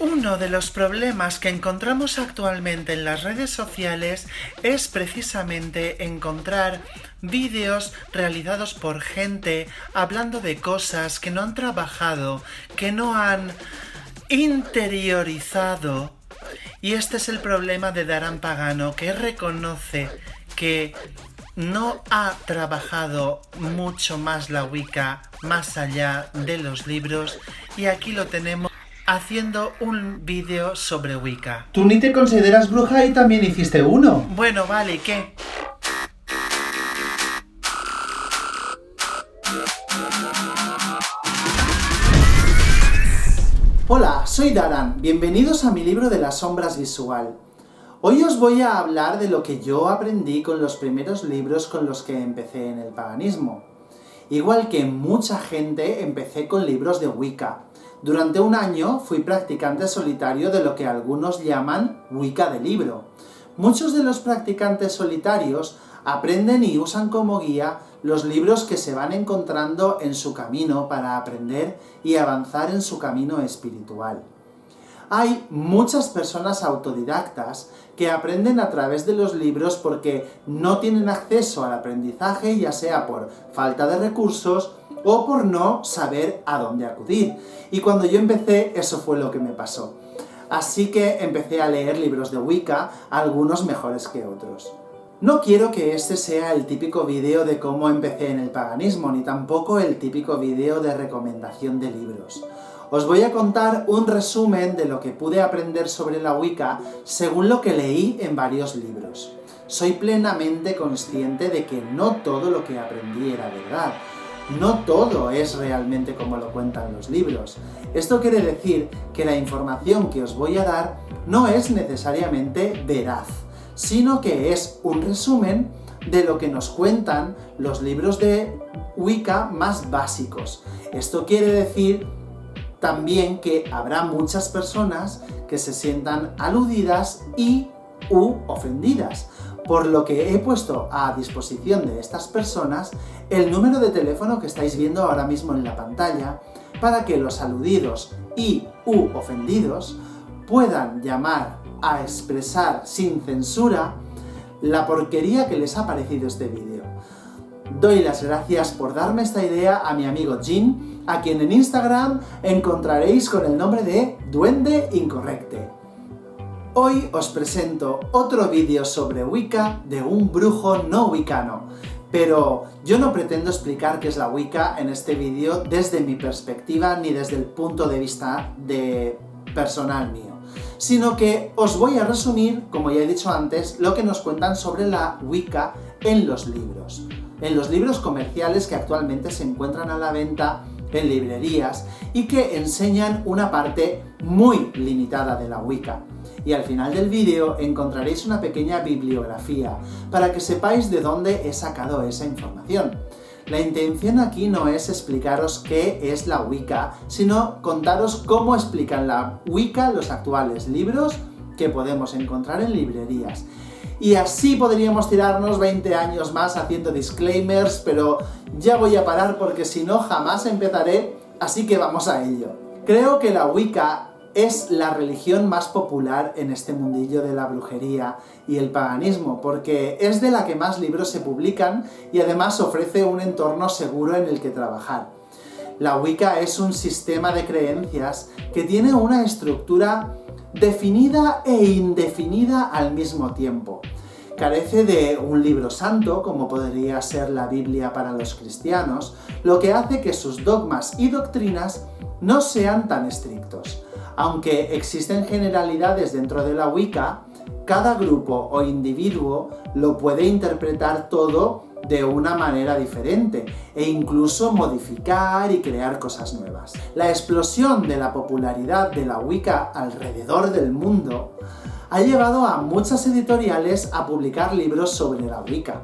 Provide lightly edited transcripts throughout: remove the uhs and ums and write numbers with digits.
Uno de los problemas que encontramos actualmente en las redes sociales es precisamente encontrar vídeos realizados por gente hablando de cosas que no han trabajado, que no han interiorizado. Y este es el problema de Daran Pagano, que reconoce que no ha trabajado mucho más la Wicca más allá de los libros, y aquí lo tenemos haciendo un vídeo sobre Wicca. Tú ni te consideras bruja y también hiciste uno. Bueno, vale, ¿qué? Hola, soy Daran, bienvenidos a mi libro de las sombras visual. Hoy os voy a hablar de lo que yo aprendí con los primeros libros con los que empecé en el paganismo. Igual que mucha gente, empecé con libros de Wicca. Durante un año fui practicante solitario de lo que algunos llaman Wicca de libro. Muchos de los practicantes solitarios aprenden y usan como guía los libros que se van encontrando en su camino para aprender y avanzar en su camino espiritual. Hay muchas personas autodidactas que aprenden a través de los libros porque no tienen acceso al aprendizaje, ya sea por falta de recursos o por no saber a dónde acudir. Y cuando yo empecé, eso fue lo que me pasó. Así que empecé a leer libros de Wicca, algunos mejores que otros. No quiero que este sea el típico vídeo de cómo empecé en el paganismo, ni tampoco el típico vídeo de recomendación de libros. Os voy a contar un resumen de lo que pude aprender sobre la Wicca según lo que leí en varios libros. Soy plenamente consciente de que no todo lo que aprendí era verdad. No todo es realmente como lo cuentan los libros. Esto quiere decir que la información que os voy a dar no es necesariamente veraz, sino que es un resumen de lo que nos cuentan los libros de Wicca más básicos. Esto quiere decir también que habrá muchas personas que se sientan aludidas u ofendidas, por lo que he puesto a disposición de estas personas el número de teléfono que estáis viendo ahora mismo en la pantalla para que los aludidos u ofendidos puedan llamar a expresar sin censura la porquería que les ha parecido este vídeo. Doy las gracias por darme esta idea a mi amigo Jin, a quien en Instagram encontraréis con el nombre de Duende Incorrecte. Hoy os presento otro vídeo sobre Wicca de un brujo no wicano, pero yo no pretendo explicar qué es la Wicca en este vídeo desde mi perspectiva ni desde el punto de vista personal mío, sino que os voy a resumir, como ya he dicho antes, lo que nos cuentan sobre la Wicca en los libros comerciales que actualmente se encuentran a la venta en librerías y que enseñan una parte muy limitada de la Wicca. Y al final del vídeo encontraréis una pequeña bibliografía para que sepáis de dónde he sacado esa información. La intención aquí no es explicaros qué es la Wicca, sino contaros cómo explican la Wicca los actuales libros que podemos encontrar en librerías. Y así podríamos tirarnos 20 años más haciendo disclaimers, pero ya voy a parar porque si no jamás empezaré, así que vamos a ello. Creo que la Wicca es la religión más popular en este mundillo de la brujería y el paganismo, porque es de la que más libros se publican y además ofrece un entorno seguro en el que trabajar. La Wicca es un sistema de creencias que tiene una estructura definida e indefinida al mismo tiempo. Carece de un libro santo, como podría ser la Biblia para los cristianos, lo que hace que sus dogmas y doctrinas no sean tan estrictos. Aunque existen generalidades dentro de la Wicca, cada grupo o individuo lo puede interpretar todo de una manera diferente e incluso modificar y crear cosas nuevas. La explosión de la popularidad de la Wicca alrededor del mundo ha llevado a muchas editoriales a publicar libros sobre la Wicca.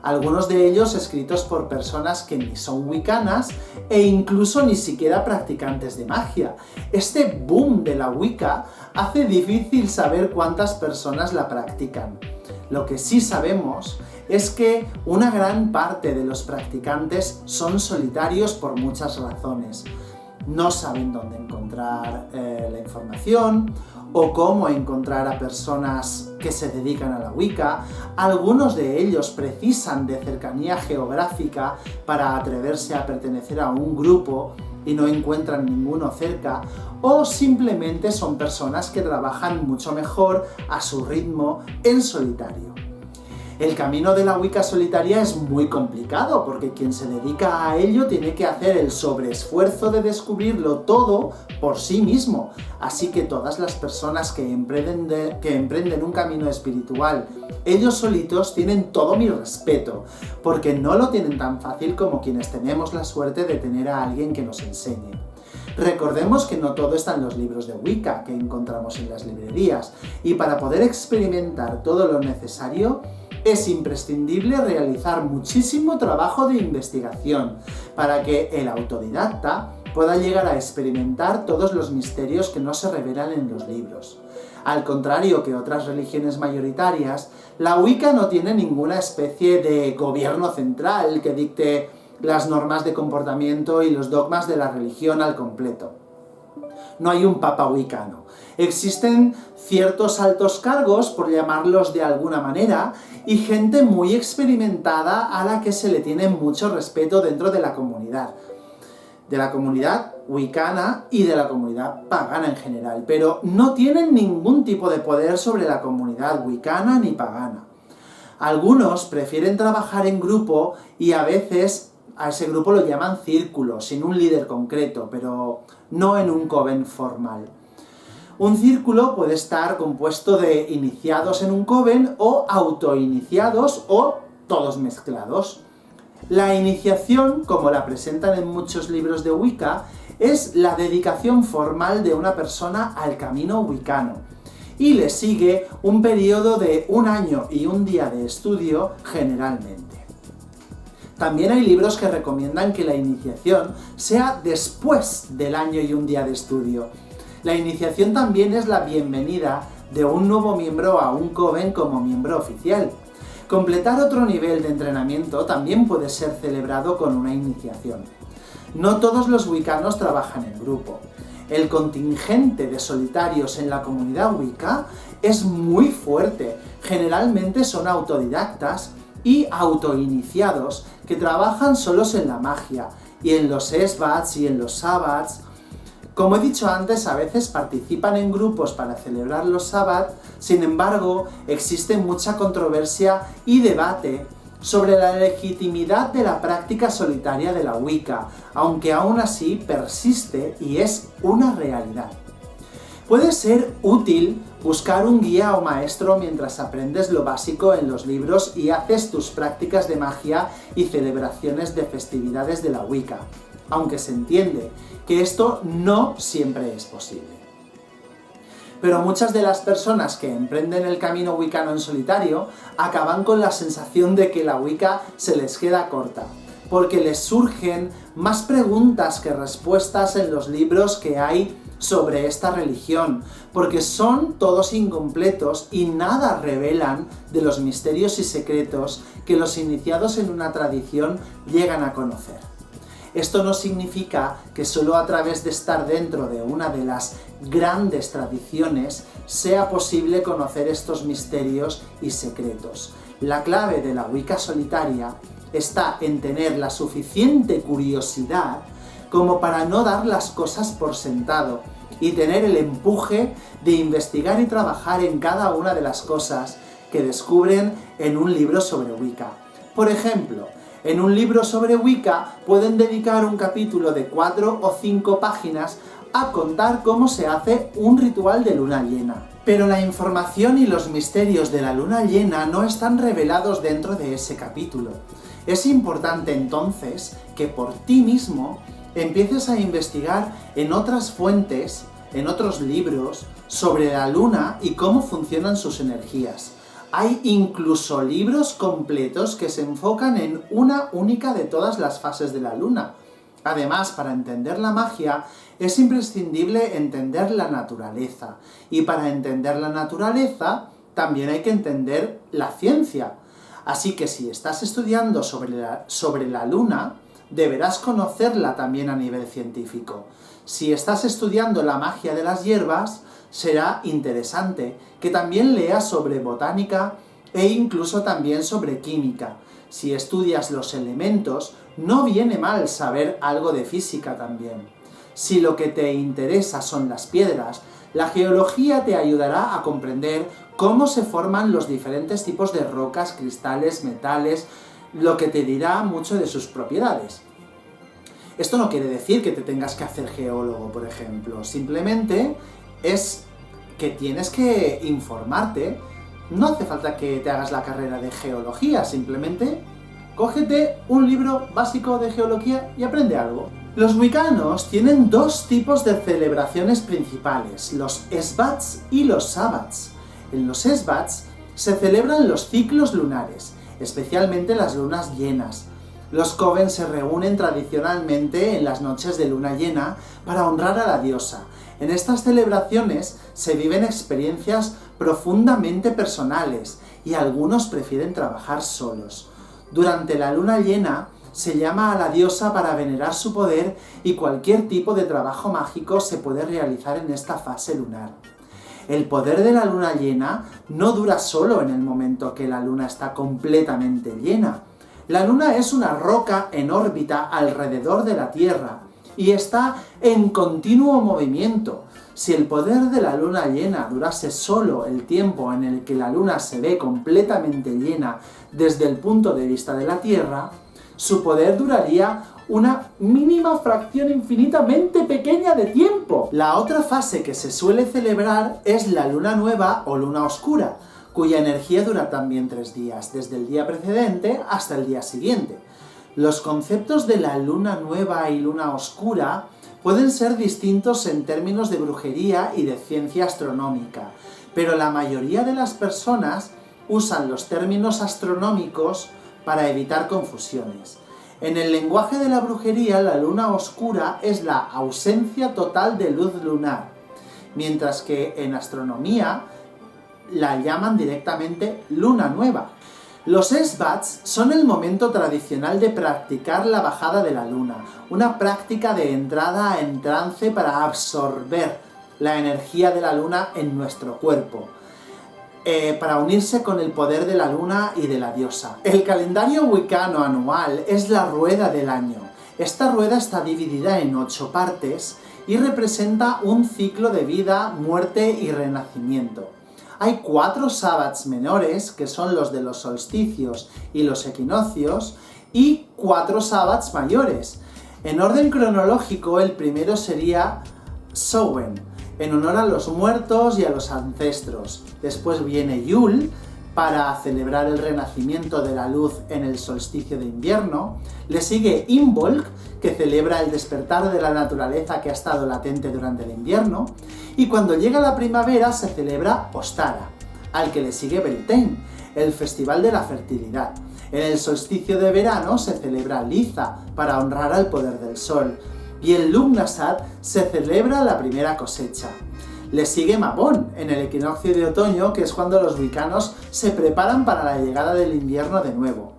Algunos de ellos escritos por personas que ni son wiccanas e incluso ni siquiera practicantes de magia. Este boom de la Wicca hace difícil saber cuántas personas la practican. Lo que sí sabemos es que una gran parte de los practicantes son solitarios por muchas razones. no saben dónde encontrar la información o cómo encontrar a personas que se dedican a la Wicca. Algunos de ellos precisan de cercanía geográfica para atreverse a pertenecer a un grupo y no encuentran ninguno cerca, o simplemente son personas que trabajan mucho mejor a su ritmo en solitario. El camino de la Wicca solitaria es muy complicado porque quien se dedica a ello tiene que hacer el sobreesfuerzo de descubrirlo todo por sí mismo. Así que todas las personas que emprenden un camino espiritual ellos solitos tienen todo mi respeto, porque no lo tienen tan fácil como quienes tenemos la suerte de tener a alguien que nos enseñe. Recordemos que no todo está en los libros de Wicca que encontramos en las librerías, y para poder experimentar todo lo necesario, es imprescindible realizar muchísimo trabajo de investigación para que el autodidacta pueda llegar a experimentar todos los misterios que no se revelan en los libros. Al contrario que otras religiones mayoritarias, la Wicca no tiene ninguna especie de gobierno central que dicte las normas de comportamiento y los dogmas de la religión al completo. No hay un papa wiccano. Existen ciertos altos cargos, por llamarlos de alguna manera, y gente muy experimentada a la que se le tiene mucho respeto dentro de la comunidad wiccana y de la comunidad pagana en general, pero no tienen ningún tipo de poder sobre la comunidad wiccana ni pagana. Algunos prefieren trabajar en grupo y a veces a ese grupo lo llaman círculo, sin un líder concreto, pero no en un coven formal. Un círculo puede estar compuesto de iniciados en un coven o autoiniciados o todos mezclados. La iniciación, como la presentan en muchos libros de Wicca, es la dedicación formal de una persona al camino wiccano, y le sigue un periodo de 1 año y 1 día de estudio generalmente. También hay libros que recomiendan que la iniciación sea después del 1 año y 1 día de estudio. La iniciación también es la bienvenida de un nuevo miembro a un coven como miembro oficial. Completar otro nivel de entrenamiento también puede ser celebrado con una iniciación. No todos los wiccanos trabajan en grupo. El contingente de solitarios en la comunidad Wicca es muy fuerte. Generalmente son autodidactas y autoiniciados que trabajan solos en la magia, y en los esbats y en los sabbats. Como he dicho antes, a veces participan en grupos para celebrar los sabbats. Sin embargo, existe mucha controversia y debate sobre la legitimidad de la práctica solitaria de la Wicca, aunque aún así persiste y es una realidad. Puede ser útil buscar un guía o maestro mientras aprendes lo básico en los libros y haces tus prácticas de magia y celebraciones de festividades de la Wicca, aunque se entiende que esto no siempre es posible. Pero muchas de las personas que emprenden el camino wiccano en solitario acaban con la sensación de que la Wicca se les queda corta, porque les surgen más preguntas que respuestas en los libros que hay sobre esta religión, porque son todos incompletos y nada revelan de los misterios y secretos que los iniciados en una tradición llegan a conocer. Esto no significa que solo a través de estar dentro de una de las grandes tradiciones sea posible conocer estos misterios y secretos. La clave de la Wicca solitaria está en tener la suficiente curiosidad como para no dar las cosas por sentado y tener el empuje de investigar y trabajar en cada una de las cosas que descubren en un libro sobre Wicca. Por ejemplo, en un libro sobre Wicca pueden dedicar un capítulo de 4 o 5 páginas a contar cómo se hace un ritual de luna llena. Pero la información y los misterios de la luna llena no están revelados dentro de ese capítulo. Es importante entonces que por ti mismo empieces a investigar en otras fuentes, en otros libros, sobre la luna y cómo funcionan sus energías. Hay incluso libros completos que se enfocan en una única de todas las fases de la luna. Además, para entender la magia, es imprescindible entender la naturaleza. Y para entender la naturaleza, también hay que entender la ciencia. Así que si estás estudiando sobre la luna, deberás conocerla también a nivel científico. Si estás estudiando la magia de las hierbas, será interesante que también leas sobre botánica e incluso también sobre química. Si estudias los elementos, no viene mal saber algo de física también. Si lo que te interesa son las piedras, la geología te ayudará a comprender cómo se forman los diferentes tipos de rocas, cristales, metales, lo que te dirá mucho de sus propiedades. Esto no quiere decir que te tengas que hacer geólogo, por ejemplo, simplemente es que tienes que informarte. No hace falta que te hagas la carrera de geología, simplemente cógete un libro básico de geología y aprende algo. Los wiccanos tienen dos tipos de celebraciones principales, los esbats y los sabbats. En los esbats se celebran los ciclos lunares, especialmente las lunas llenas. Los coven se reúnen tradicionalmente en las noches de luna llena para honrar a la diosa. En estas celebraciones se viven experiencias profundamente personales y algunos prefieren trabajar solos. Durante la luna llena se llama a la diosa para venerar su poder y cualquier tipo de trabajo mágico se puede realizar en esta fase lunar. El poder de la luna llena no dura solo en el momento que la luna está completamente llena. La luna es una roca en órbita alrededor de la Tierra y está en continuo movimiento. Si el poder de la luna llena durase solo el tiempo en el que la luna se ve completamente llena desde el punto de vista de la Tierra, su poder duraría una mínima fracción infinitamente pequeña de tiempo. La otra fase que se suele celebrar es la luna nueva o luna oscura, cuya energía dura también 3 días, desde el día precedente hasta el día siguiente. Los conceptos de la luna nueva y luna oscura pueden ser distintos en términos de brujería y de ciencia astronómica, pero la mayoría de las personas usan los términos astronómicos para evitar confusiones. En el lenguaje de la brujería, la luna oscura es la ausencia total de luz lunar, mientras que en astronomía la llaman directamente luna nueva. Los esbats son el momento tradicional de practicar la bajada de la luna, una práctica de entrada en trance para absorber la energía de la luna en nuestro cuerpo, para unirse con el poder de la luna y de la diosa. El calendario wiccano anual es la rueda del año. Esta rueda está dividida en 8 partes y representa un ciclo de vida, muerte y renacimiento. Hay 4 sabbats menores, que son los de los solsticios y los equinoccios, y 4 sabbats mayores. En orden cronológico, el primero sería Samhain, en honor a los muertos y a los ancestros. Después viene Yule, para celebrar el renacimiento de la luz en el solsticio de invierno. Le sigue Imbolc, que celebra el despertar de la naturaleza que ha estado latente durante el invierno. Y cuando llega la primavera se celebra Ostara, al que le sigue Beltane, el festival de la fertilidad. En el solsticio de verano se celebra Liza, para honrar al poder del sol. Y en Lugnasad se celebra la primera cosecha. Le sigue Mabon, en el equinoccio de otoño, que es cuando los wiccanos se preparan para la llegada del invierno de nuevo.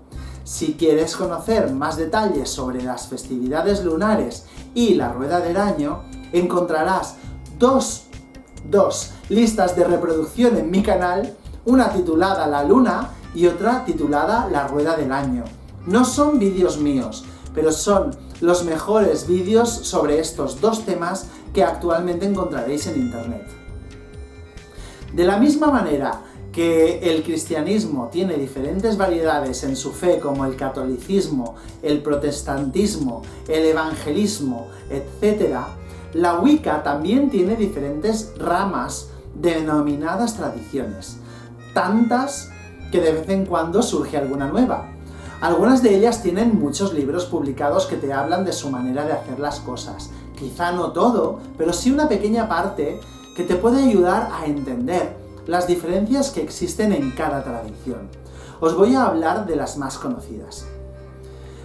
Si quieres conocer más detalles sobre las festividades lunares y la rueda del año, encontrarás dos listas de reproducción en mi canal, una titulada La Luna y otra titulada La Rueda del Año. No son vídeos míos, pero son los mejores vídeos sobre estos 2 temas que actualmente encontraréis en internet. De la misma manera que el cristianismo tiene diferentes variedades en su fe, como el catolicismo, el protestantismo, el evangelismo, etc., la Wicca también tiene diferentes ramas denominadas tradiciones, tantas que de vez en cuando surge alguna nueva. Algunas de ellas tienen muchos libros publicados que te hablan de su manera de hacer las cosas. Quizá no todo, pero sí una pequeña parte que te puede ayudar a entender las diferencias que existen en cada tradición. Os voy a hablar de las más conocidas.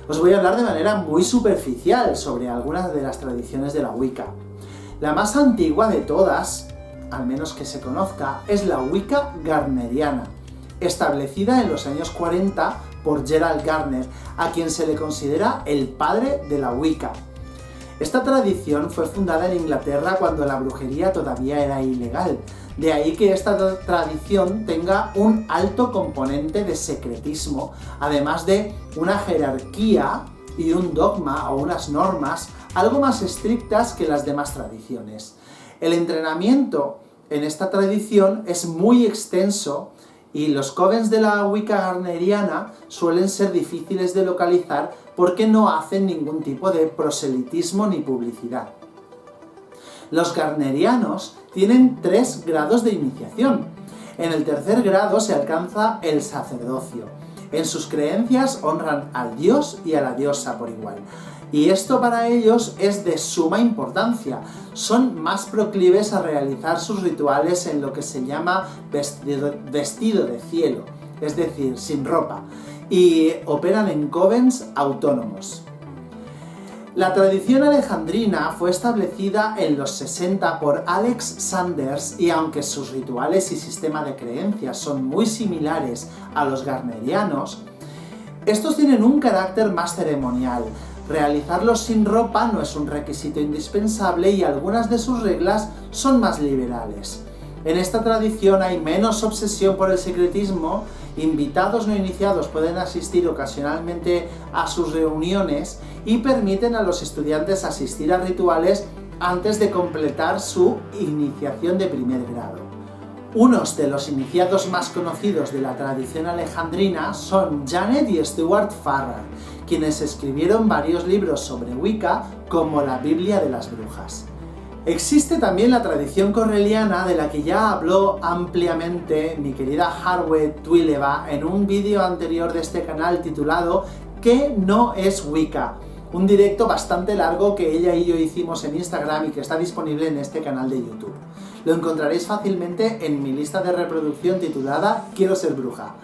Os voy a hablar de manera muy superficial sobre algunas de las tradiciones de la Wicca. La más antigua de todas, al menos que se conozca, es la Wicca Gardneriana, establecida en los años 40 por Gerald Gardner, a quien se le considera el padre de la Wicca. Esta tradición fue fundada en Inglaterra cuando la brujería todavía era ilegal. De ahí que esta tradición tenga un alto componente de secretismo, además de una jerarquía y un dogma o unas normas algo más estrictas que las demás tradiciones. El entrenamiento en esta tradición es muy extenso y los covens de la Wicca garneriana suelen ser difíciles de localizar porque no hacen ningún tipo de proselitismo ni publicidad. Los garnerianos tienen 3 grados de iniciación. En el tercer grado se alcanza el sacerdocio. En sus creencias honran al dios y a la diosa por igual. Y esto para ellos es de suma importancia. Son más proclives a realizar sus rituales en lo que se llama vestido de cielo, es decir, sin ropa, y operan en covens autónomos. La tradición alejandrina fue establecida en los 60 por Alex Sanders y aunque sus rituales y sistema de creencias son muy similares a los garnerianos, estos tienen un carácter más ceremonial. Realizarlos sin ropa no es un requisito indispensable y algunas de sus reglas son más liberales. En esta tradición hay menos obsesión por el secretismo, invitados no iniciados pueden asistir ocasionalmente a sus reuniones y permiten a los estudiantes asistir a rituales antes de completar su iniciación de primer grado. Unos de los iniciados más conocidos de la tradición alejandrina son Janet y Stuart Farrar, quienes escribieron varios libros sobre Wicca, como la Biblia de las Brujas. Existe también la tradición correliana, de la que ya habló ampliamente mi querida Harriet Twileva en un vídeo anterior de este canal titulado ¿Qué no es Wicca? Un directo bastante largo que ella y yo hicimos en Instagram y que está disponible en este canal de YouTube. Lo encontraréis fácilmente en mi lista de reproducción titulada Quiero ser bruja.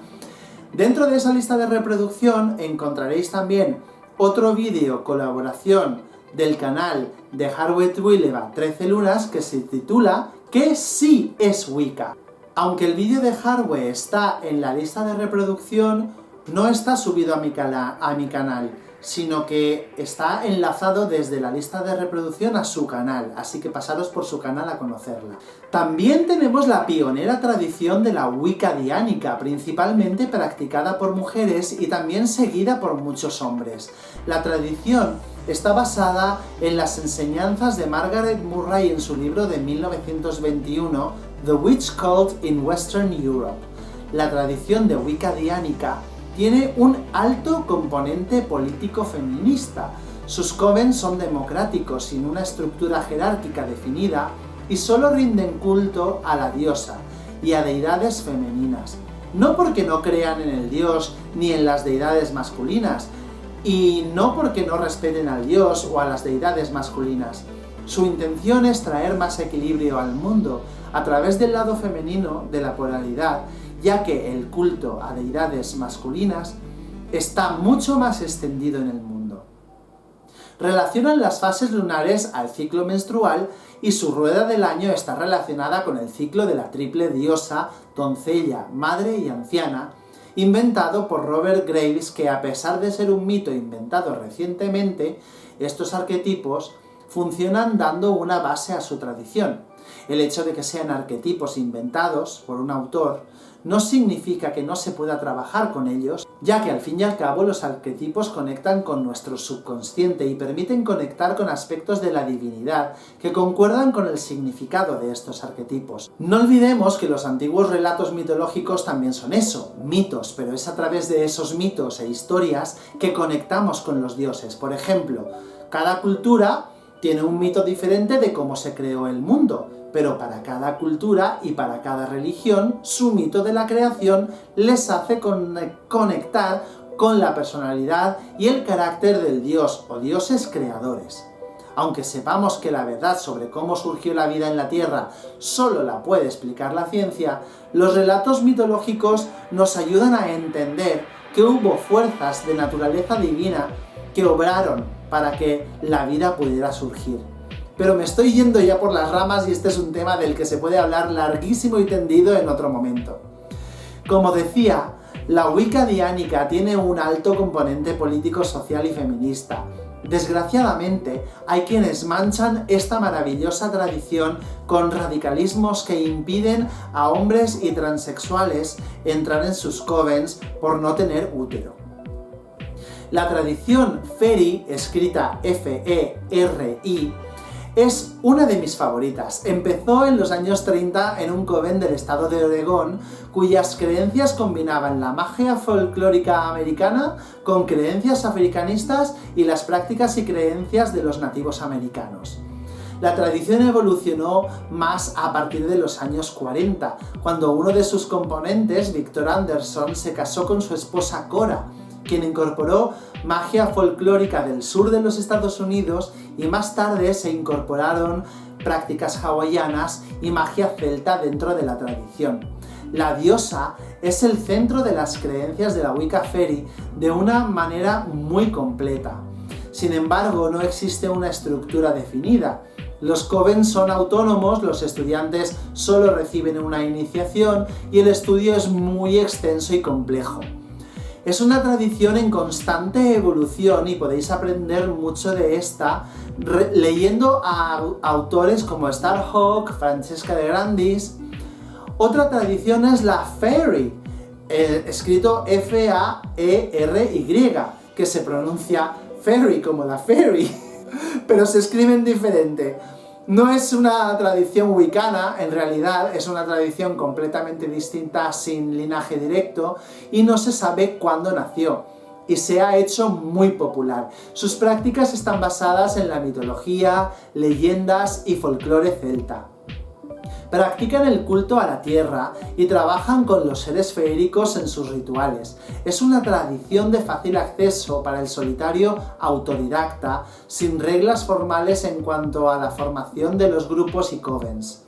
Dentro de esa lista de reproducción encontraréis también otro vídeo colaboración del canal de Harriet Twileva 13 lunas que se titula ¿Qué sí es Wicca? Aunque el vídeo de Harriet está en la lista de reproducción, no está subido a mi canal, sino que está enlazado desde la lista de reproducción a su canal, así que pasaros por su canal a conocerla. También tenemos la pionera tradición de la Wicca diánica, principalmente practicada por mujeres y también seguida por muchos hombres. La tradición está basada en las enseñanzas de Margaret Murray en su libro de 1921, The Witch Cult in Western Europe. La tradición de Wicca diánica tiene un alto componente político feminista. Sus covens son democráticos, sin una estructura jerárquica definida, y solo rinden culto a la diosa y a deidades femeninas. No porque no crean en el dios ni en las deidades masculinas, y no porque no respeten al dios o a las deidades masculinas. Su intención es traer más equilibrio al mundo a través del lado femenino de la polaridad, ya que el culto a deidades masculinas está mucho más extendido en el mundo. Relacionan las fases lunares al ciclo menstrual y su rueda del año está relacionada con el ciclo de la triple diosa, doncella, madre y anciana, inventado por Robert Graves, que a pesar de ser un mito inventado recientemente, estos arquetipos funcionan dando una base a su tradición. El hecho de que sean arquetipos inventados por un autor no significa que no se pueda trabajar con ellos, ya que al fin y al cabo los arquetipos conectan con nuestro subconsciente y permiten conectar con aspectos de la divinidad que concuerdan con el significado de estos arquetipos. No olvidemos que los antiguos relatos mitológicos también son eso, mitos, pero es a través de esos mitos e historias que conectamos con los dioses. Por ejemplo, cada cultura tiene un mito diferente de cómo se creó el mundo, pero para cada cultura y para cada religión, su mito de la creación les hace conectar con la personalidad y el carácter del dios o dioses creadores. Aunque sepamos que la verdad sobre cómo surgió la vida en la Tierra solo la puede explicar la ciencia, los relatos mitológicos nos ayudan a entender que hubo fuerzas de naturaleza divina que obraron para que la vida pudiera surgir. Pero me estoy yendo ya por las ramas y este es un tema del que se puede hablar larguísimo y tendido en otro momento. Como decía, la Wicca diánica tiene un alto componente político, social y feminista. Desgraciadamente, hay quienes manchan esta maravillosa tradición con radicalismos que impiden a hombres y transexuales entrar en sus covens por no tener útero. La tradición Feri, escrita F-E-R-I, es una de mis favoritas. Empezó en los años 30 en un coven del estado de Oregón, cuyas creencias combinaban la magia folclórica americana con creencias africanistas y las prácticas y creencias de los nativos americanos. La tradición evolucionó más a partir de los años 40, cuando uno de sus componentes, Victor Anderson, se casó con su esposa Cora, quien incorporó magia folclórica del sur de los Estados Unidos, y más tarde se incorporaron prácticas hawaianas y magia celta dentro de la tradición. La diosa es el centro de las creencias de la Wicca Feri de una manera muy completa. Sin embargo, no existe una estructura definida. Los covens son autónomos, los estudiantes solo reciben una iniciación y el estudio es muy extenso y complejo. Es una tradición en constante evolución y podéis aprender mucho de esta leyendo a autores como Starhawk, Francesca de Grandis. Otra tradición es la Fairy, escrito F-A-E-R-Y, que se pronuncia Fairy como la Fairy, pero se escriben diferente. No es una tradición wicana, en realidad es una tradición completamente distinta, sin linaje directo, y no se sabe cuándo nació, y se ha hecho muy popular. Sus prácticas están basadas en la mitología, leyendas y folclore celta. Practican el culto a la tierra y trabajan con los seres feéricos en sus rituales. Es una tradición de fácil acceso para el solitario autodidacta, sin reglas formales en cuanto a la formación de los grupos y covens.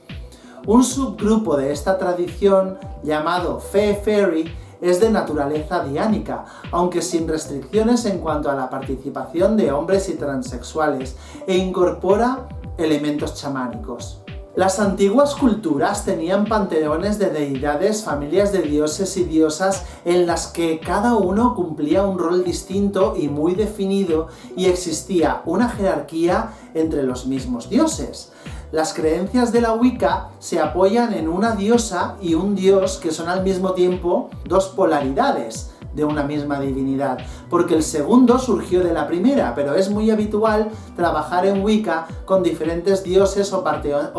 Un subgrupo de esta tradición, llamado Fe Fairy, es de naturaleza diánica, aunque sin restricciones en cuanto a la participación de hombres y transexuales, e incorpora elementos chamánicos. Las antiguas culturas tenían panteones de deidades, familias de dioses y diosas en las que cada uno cumplía un rol distinto y muy definido, y existía una jerarquía entre los mismos dioses. Las creencias de la Wicca se apoyan en una diosa y un dios que son al mismo tiempo dos polaridades de una misma divinidad, porque el segundo surgió de la primera, pero es muy habitual trabajar en Wicca con diferentes dioses o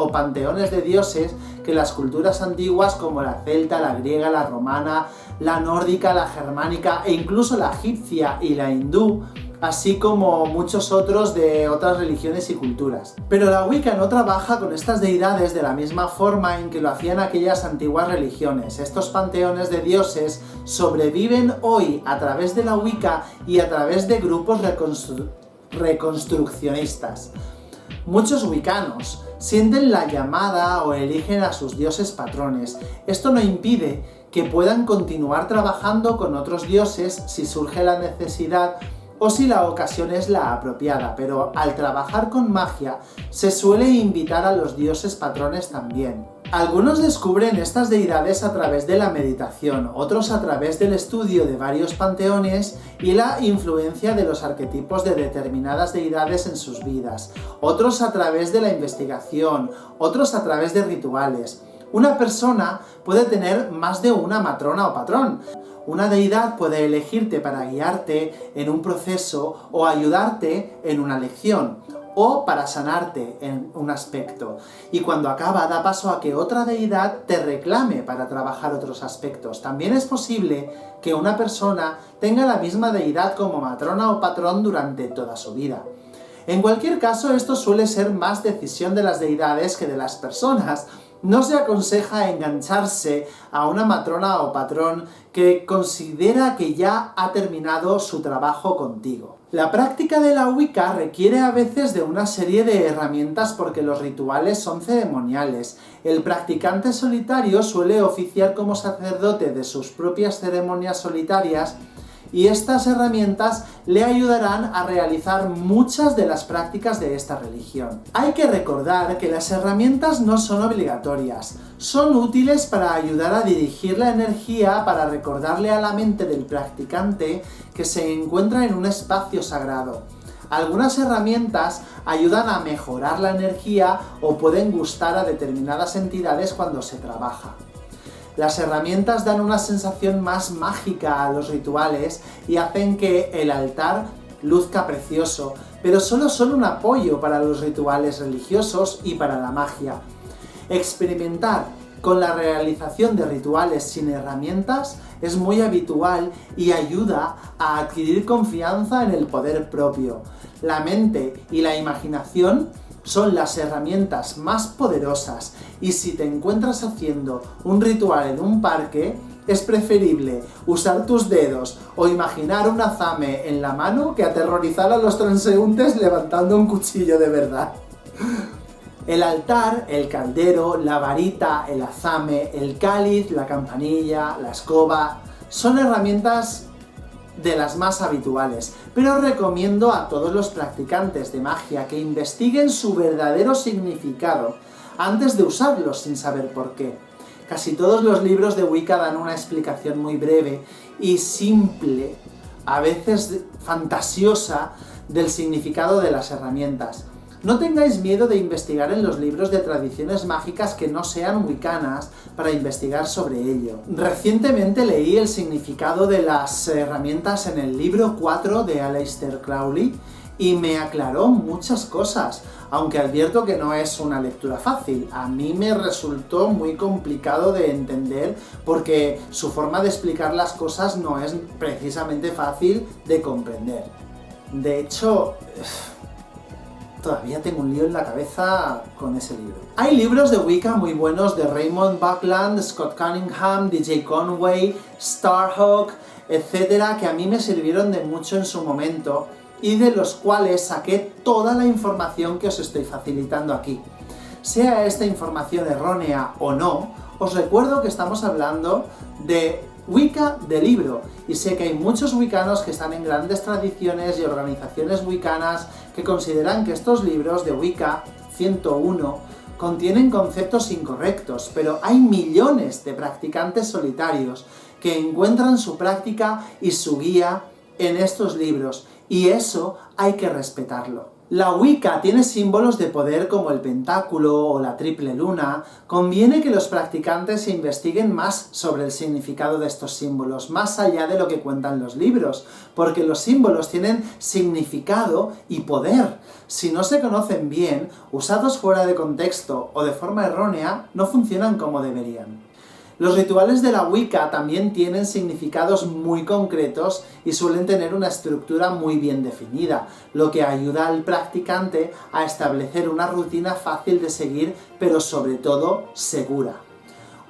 panteones de dioses que las culturas antiguas como la celta, la griega, la romana, la nórdica, la germánica e incluso la egipcia y la hindú, así como muchos otros de otras religiones y culturas. Pero la Wicca no trabaja con estas deidades de la misma forma en que lo hacían aquellas antiguas religiones. Estos panteones de dioses sobreviven hoy a través de la Wicca y a través de grupos reconstruccionistas. Muchos wiccanos sienten la llamada o eligen a sus dioses patrones. Esto no impide que puedan continuar trabajando con otros dioses si surge la necesidad o si la ocasión es la apropiada, pero al trabajar con magia se suele invitar a los dioses patrones también. Algunos descubren estas deidades a través de la meditación, otros a través del estudio de varios panteones y la influencia de los arquetipos de determinadas deidades en sus vidas, otros a través de la investigación, otros a través de rituales. Una persona puede tener más de una matrona o patrón. Una deidad puede elegirte para guiarte en un proceso o ayudarte en una lección, o para sanarte en un aspecto. Y cuando acaba, da paso a que otra deidad te reclame para trabajar otros aspectos. También es posible que una persona tenga la misma deidad como matrona o patrón durante toda su vida. En cualquier caso, esto suele ser más decisión de las deidades que de las personas. No se aconseja engancharse a una matrona o patrón que considera que ya ha terminado su trabajo contigo. La práctica de la Wicca requiere a veces de una serie de herramientas porque los rituales son ceremoniales. El practicante solitario suele oficiar como sacerdote de sus propias ceremonias solitarias, y estas herramientas le ayudarán a realizar muchas de las prácticas de esta religión. Hay que recordar que las herramientas no son obligatorias, son útiles para ayudar a dirigir la energía, para recordarle a la mente del practicante que se encuentra en un espacio sagrado. Algunas herramientas ayudan a mejorar la energía o pueden gustar a determinadas entidades cuando se trabaja. Las herramientas dan una sensación más mágica a los rituales y hacen que el altar luzca precioso, pero solo son un apoyo para los rituales religiosos y para la magia. Experimentar con la realización de rituales sin herramientas es muy habitual y ayuda a adquirir confianza en el poder propio. La mente y la imaginación son las herramientas más poderosas y si te encuentras haciendo un ritual en un parque, es preferible usar tus dedos o imaginar un azame en la mano que aterrorizar a los transeúntes levantando un cuchillo de verdad. El altar, el caldero, la varita, el azame, el cáliz, la campanilla, la escoba, son herramientas de las más habituales, pero recomiendo a todos los practicantes de magia que investiguen su verdadero significado antes de usarlos sin saber por qué. Casi todos los libros de Wicca dan una explicación muy breve y simple, a veces fantasiosa, del significado de las herramientas. No tengáis miedo de investigar en los libros de tradiciones mágicas que no sean wiccanas para investigar sobre ello. Recientemente leí el significado de las herramientas en el libro 4 de Aleister Crowley y me aclaró muchas cosas, aunque advierto que no es una lectura fácil. A mí me resultó muy complicado de entender porque su forma de explicar las cosas no es precisamente fácil de comprender. De hecho, todavía tengo un lío en la cabeza con ese libro. Hay libros de Wicca muy buenos de Raymond Buckland, Scott Cunningham, DJ Conway, Starhawk, etcétera, que a mí me sirvieron de mucho en su momento y de los cuales saqué toda la información que os estoy facilitando aquí. Sea esta información errónea o no, os recuerdo que estamos hablando de Wicca de libro, y sé que hay muchos wiccanos que están en grandes tradiciones y organizaciones wiccanas que consideran que estos libros de Wicca 101 contienen conceptos incorrectos, pero hay millones de practicantes solitarios que encuentran su práctica y su guía en estos libros, y eso hay que respetarlo. La Wicca tiene símbolos de poder como el pentáculo o la triple luna. Conviene que los practicantes investiguen más sobre el significado de estos símbolos, más allá de lo que cuentan los libros, porque los símbolos tienen significado y poder. Si no se conocen bien, usados fuera de contexto o de forma errónea, no funcionan como deberían. Los rituales de la Wicca también tienen significados muy concretos y suelen tener una estructura muy bien definida, lo que ayuda al practicante a establecer una rutina fácil de seguir, pero sobre todo segura.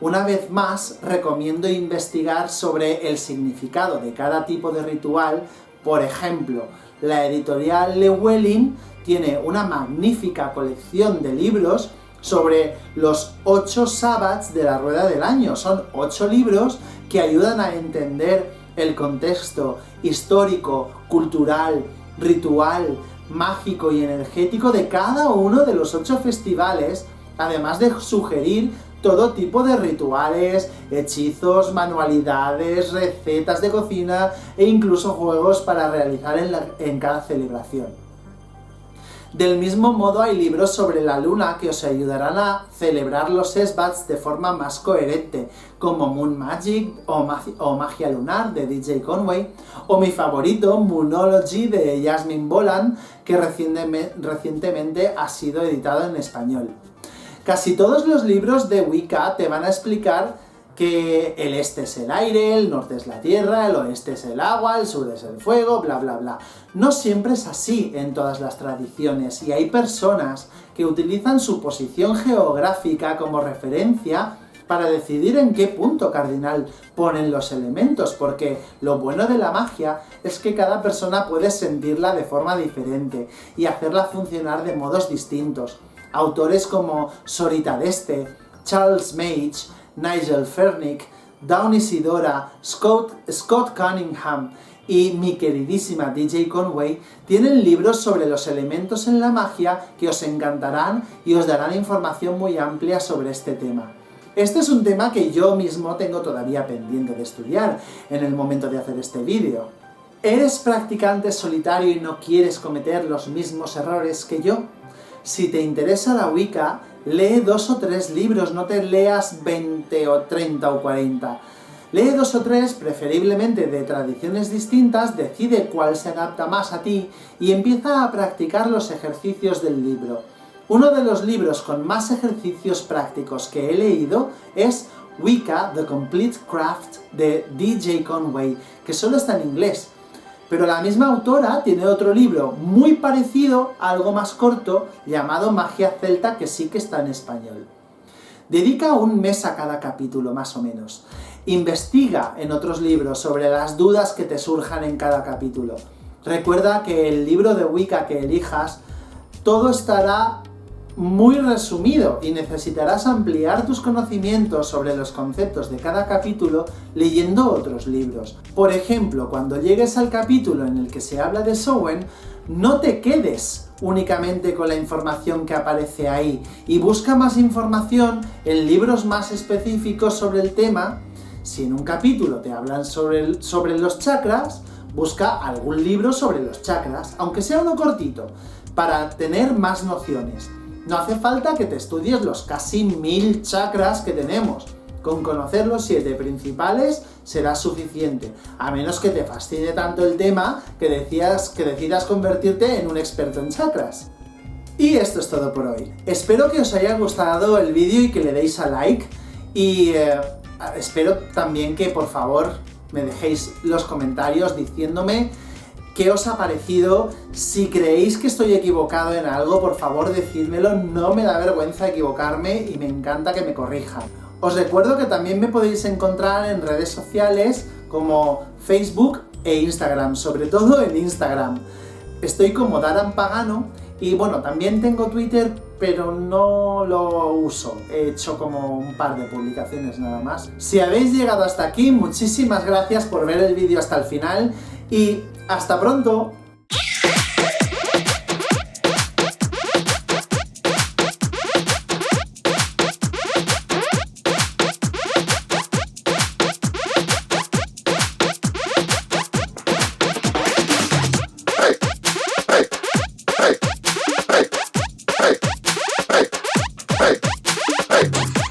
Una vez más, recomiendo investigar sobre el significado de cada tipo de ritual. Por ejemplo, la editorial Llewellyn tiene una magnífica colección de libros sobre los 8 sabbats de la rueda del año. Son 8 libros que ayudan a entender el contexto histórico, cultural, ritual, mágico y energético de cada uno de los 8 festivales, además de sugerir todo tipo de rituales, hechizos, manualidades, recetas de cocina e incluso juegos para realizar en cada celebración. Del mismo modo hay libros sobre la luna que os ayudarán a celebrar los Esbats de forma más coherente, como Moon Magic o Magia Lunar de DJ Conway, o mi favorito, Moonology de Jasmine Boland, que recientemente ha sido editado en español. Casi todos los libros de Wicca te van a explicar que el este es el aire, el norte es la tierra, el oeste es el agua, el sur es el fuego, bla bla bla. No siempre es así en todas las tradiciones y hay personas que utilizan su posición geográfica como referencia para decidir en qué punto cardinal ponen los elementos, porque lo bueno de la magia es que cada persona puede sentirla de forma diferente y hacerla funcionar de modos distintos. Autores como Sorita Deste, Charles Mage, Nigel Fernick, Dawn Isidora, Scott Cunningham y mi queridísima DJ Conway tienen libros sobre los elementos en la magia que os encantarán y os darán información muy amplia sobre este tema. Este es un tema que yo mismo tengo todavía pendiente de estudiar en el momento de hacer este vídeo. ¿Eres practicante solitario y no quieres cometer los mismos errores que yo? Si te interesa la Wicca, lee 2 o 3 libros, no te leas 20 o 30 o 40. Lee 2 o 3, preferiblemente de tradiciones distintas, decide cuál se adapta más a ti y empieza a practicar los ejercicios del libro. Uno de los libros con más ejercicios prácticos que he leído es Wicca, The Complete Craft de D.J. Conway, que solo está en inglés. Pero la misma autora tiene otro libro muy parecido, algo más corto, llamado Magia Celta, que sí que está en español. Dedica un mes a cada capítulo, más o menos. Investiga en otros libros sobre las dudas que te surjan en cada capítulo. Recuerda que el libro de Wicca que elijas, todo estará muy resumido y necesitarás ampliar tus conocimientos sobre los conceptos de cada capítulo leyendo otros libros. Por ejemplo, cuando llegues al capítulo en el que se habla de Samhain, no te quedes únicamente con la información que aparece ahí y busca más información en libros más específicos sobre el tema. Si en un capítulo te hablan sobre los chakras, busca algún libro sobre los chakras, aunque sea uno cortito, para tener más nociones. No hace falta que te estudies los casi 1000 chakras que tenemos. Con conocer los 7 principales será suficiente, a menos que te fascine tanto el tema que decidas convertirte en un experto en chakras. Y esto es todo por hoy. Espero que os haya gustado el vídeo y que le deis a like. Y espero también que por favor me dejéis los comentarios diciéndome qué os ha parecido. Si creéis que estoy equivocado en algo, por favor decídmelo, no me da vergüenza equivocarme y me encanta que me corrijan. Os recuerdo que también me podéis encontrar en redes sociales como Facebook e Instagram, sobre todo en Instagram. Estoy como Daran Pagano y bueno, también tengo Twitter, pero no lo uso. He hecho como un par de publicaciones nada más. Si habéis llegado hasta aquí, muchísimas gracias por ver el vídeo hasta el final y ¡hasta pronto! Hey!